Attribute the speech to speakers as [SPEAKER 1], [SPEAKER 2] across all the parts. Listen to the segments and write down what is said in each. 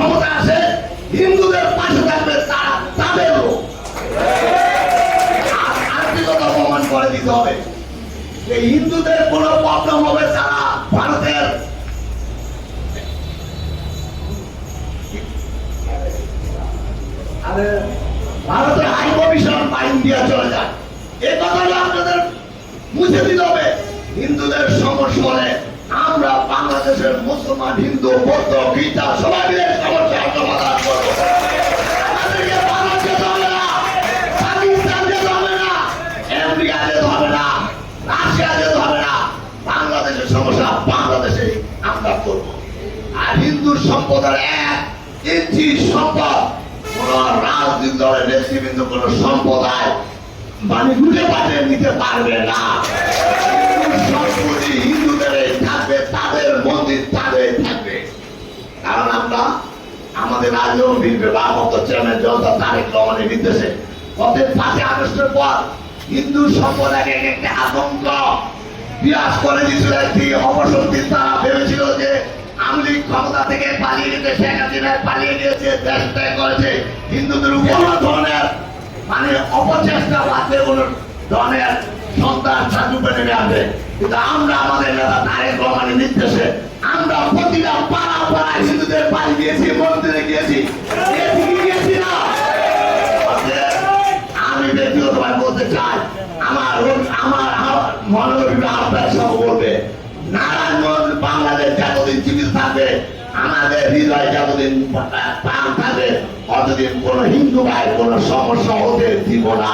[SPEAKER 1] ক্ষমতা আছে হিন্দুদের পাশে থাকবে তারা তাদের লোক। আরেকটি কথা প্রমাণ করে দিতে হবে যে হিন্দুদের কোনো প্রবলেম হবে তারা ভারতের ভারতের হাই কমিশন বা ইন্ডিয়া চলে যায়। এই কথাটা আপনাদের মুছে দিতে হবে। হিন্দুদের সমস্যা হলে আমরা বাংলাদেশের মুসলমান, হিন্দু, বৌদ্ধ, খ্রিস্টান সবাই মিলে সমস্যার সমাধান করবো। আমাদেরকে ভারত যেতে হবে না, পাকিস্তান যেতে হবে না, আমেরিকা যেতে হবে না, রাশিয়া যেতে হবে না। বাংলাদেশের সমস্যা বাংলাদেশে আমরা করবো। আর হিন্দু সম্পদের 1 ইঞ্চি সম্পদ কোন রাজনৈতিক দলের নেতৃবৃন্দ কোন সম্প্রদায় মানে লুটে পাটে নিতে পারবে না। সম্পত্তি হিন্দুদের থাকবে, তাদের মন্দির তাদের থাকবে। কারণ আমরা আমাদের রাজ্য বিভাগত চেয়ারম্যান জনতা তারেক রহমানের নির্দেশে গত 5 আগস্টের পর হিন্দু সম্প্রদায়কে একটা আতঙ্ক বিরাজ করে দিয়েছিল। একটি অপশক্তি তারা ভেবেছিল যে আওয়ামী লীগ ক্ষমতা থেকে পালিয়ে গেছে, শেখ হাসিনা পালিয়ে গিয়েছে, দেশ ত্যাগ করেছে, হিন্দুদের উপর ধরনের মানে অপচেষ্টা বাদে কোন ধরনের সন্তান সাজুপে নেমে আসবে। কিন্তু আমরা আমাদের নেতা তারেক রহমানের নির্দেশে আমরা প্রতিটা পাড়া পাড়ায় হিন্দুদের বাড়ি গিয়েছি, মন্দিরে গিয়েছি, গিয়েছি না। আমি ব্যক্তিগতভাবে বলতে চাই, আমার মনোরীরা আপনার সব বলবে নারায়ণগঞ্জ বাংলাদেশ যতদিন জীবিত থাকবে, আমাদের হৃদয় যতদিন প্রাণ থাকবে, ততদিন কোন হিন্দু ভাই কোন সমস্যা হতে দিব না।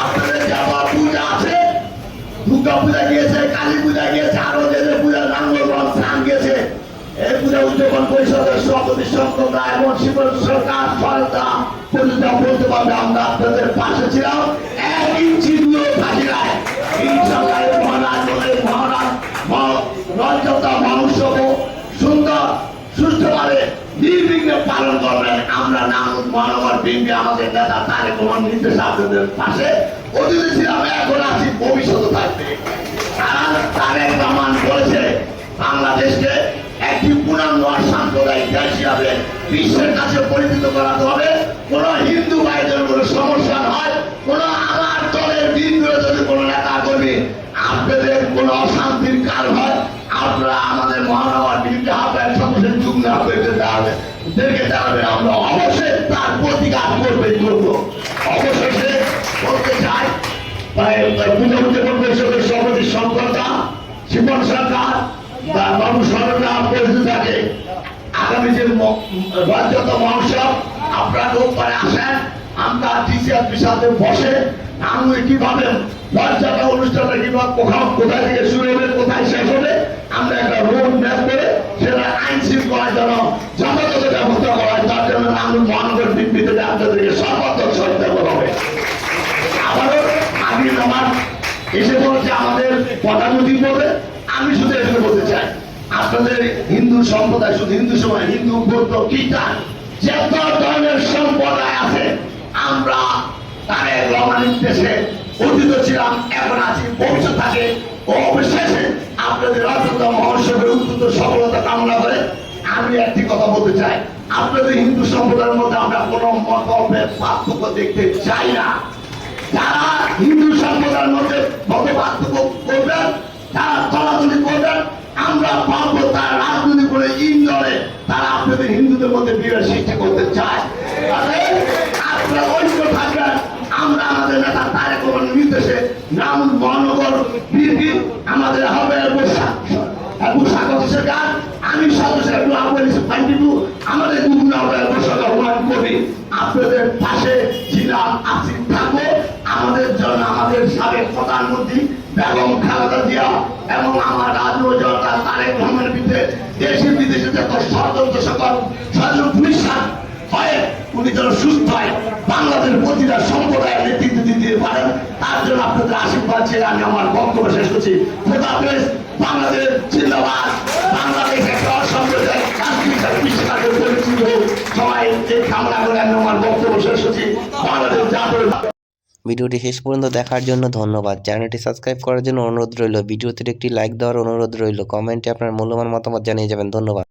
[SPEAKER 1] আপনাদের যাওয়া পূজা আছে, দুর্গা পূজা গিয়েছে, কালী পূজা গিয়েছে, আরো যে পূজা নাঙ্গলগঞ্জ স্থান গিয়েছে, এই পূজা উদযাপন পরিষদের সভাপতি শঙ্কর রায় এবং শিবর সরকার সহায়তা বলতে পারবে আমরা আপনাদের পাশে ছিলাম। 1 ইঞ্চি দূরে থাকি নাই। ইনশাআল্লাহ সুন্দর সুস্থভাবে নির্বিঘ্নে পালন করবেন। আমরা মানবর বিন্দু আমাদের নেতা তারেক রহমান নির্দেশ আপনাদের পাশে অতীতে ছিলাম, এখন আছি, ভবিষ্যতে থাকবে। কারণ তারেক রহমান বলেছে বাংলাদেশকে একটি পূর্ণাঙ্গ সাম্প্রদায়িক দেশ হিসাবে বিশ্বের কাছে পরিচিত করাতে হবে। কোন হিন্দু ভাইদের কোনো সমস্যা নয়, কোন আমার দলের বিন্দুরে যদি কোনো নেতা কর্মী আপনাদের কোন অশান্তির কারণ হয়, আপনারা আমাদের মহানগর বিরুদ্ধে আপনার সমস্যার যুগ্ম দেখে জানাবেন। আমরা অবশ্যই তার প্রতিকার করবো। অবশেষে বলতে চাই পূজা উদযাপন পরিষদের সভাপতি শঙ্করদা, শিবন সরকার, বাবু সরকার পরিচিত থাকে। আগামী যে রাজ্যত মহোৎসব আপনারা রোববারে আসেন, আমরা ডিসিআরপির সাথে বসে আমি কিভাবে রাজ্যটা অনুষ্ঠানটা কিভাবে কোথায় থেকে শুরু হবে, কোথায় শেষ হবে, আমরা একটা রোড ম্যাপ করে সেটা আইন শৃঙ্খলার জন্য যথাযথ ব্যবস্থা করা হয়। তার জন্য আমি মহানগর বিদ্যুতে আপনাদেরকে সর্বাত্মক সহায়তা করা হবে। আবারও আমি আমার এসে বলছে আমাদের প্রধানমন্ত্রী বলবে, আমি শুধু এসে বলতে চাই আপনাদের হিন্দু সম্প্রদায়, শুধু হিন্দু সময় হিন্দু, বৌদ্ধ, খ্রিস্টান যত ধরনের সম্প্রদায় আছে, আমরা তারেক রহমানের দেশে অতীত ছিলাম, এখন আছি, ভবিষ্যৎ থাকে। ও অবশেষে আপনাদের রাজত্ব মহোৎসবের উদ্যুত সফলতা কামনা করে আমি একটি কথা বলতে চাই, আপনাদের হিন্দু সম্প্রদায়ের মধ্যে আমরা কোন মতভেদ পার্থক্য দেখতে চাই না। যারা হিন্দু সম্প্রদায়ের মধ্যে মত পার্থক্য করবেন, যারা চলাচলি করবেন, আমরা পাবো তারা রাজনীতি করে ইন্দরে তারা আপনাদের হিন্দুদের মধ্যে বিরোধ সৃষ্টি করতে চায়। আপনারা ঐক্য থাকবেন। আমরা আমাদের নেতা তারেক রহমানের নির্দেশে নাম মহানগর বিএনপি আমাদের হবে স্বাগত সরকার, আমি সদস্য আমাদের বিভিন্ন করি আপনাদের পাশে ছিলাম, আছি, থাকবো। আমাদের জন্য আমাদের সাবেক প্রধানমন্ত্রী বেগম খালেদা জিয়া এবং আমার রাজনৈতিক জনতা তারেক রহমানের বিরুদ্ধে দেশে বিদেশে যত ষড়যন্ত্র সকল বিশ্বাস হয় উনি যেন সুস্থ হয়, বাংলাদেশের প্রতিটা সম্প্রদায়ের নেতৃত্ব দিতে পারেন, তার জন্য আপনাদের আশীর্বাদ চেয়ে আমি আমার বক্তব্য শেষ করছি। খোদাহাফেজ। বাংলাদেশ জিন্দাবাদ। বাংলাদেশ একটা অসাম্প্রদায়িক বিশ্বের পরিচিত সবাই কামনা করে আমি আমার বক্তব্য শেষ করছি। বাংলাদেশ জাতীয়।
[SPEAKER 2] ভিডিওটি শেষ পর্যন্ত দেখার জন্য ধন্যবাদ। চ্যানেলটি সাবস্ক্রাইব করার জন্য অনুরোধ রইল। ভিডিওতে একটি লাইক দেওয়ার অনুরোধ রইল। কমেন্টে আপনার মূল্যবান মতামত জানিয়ে যাবেন। ধন্যবাদ।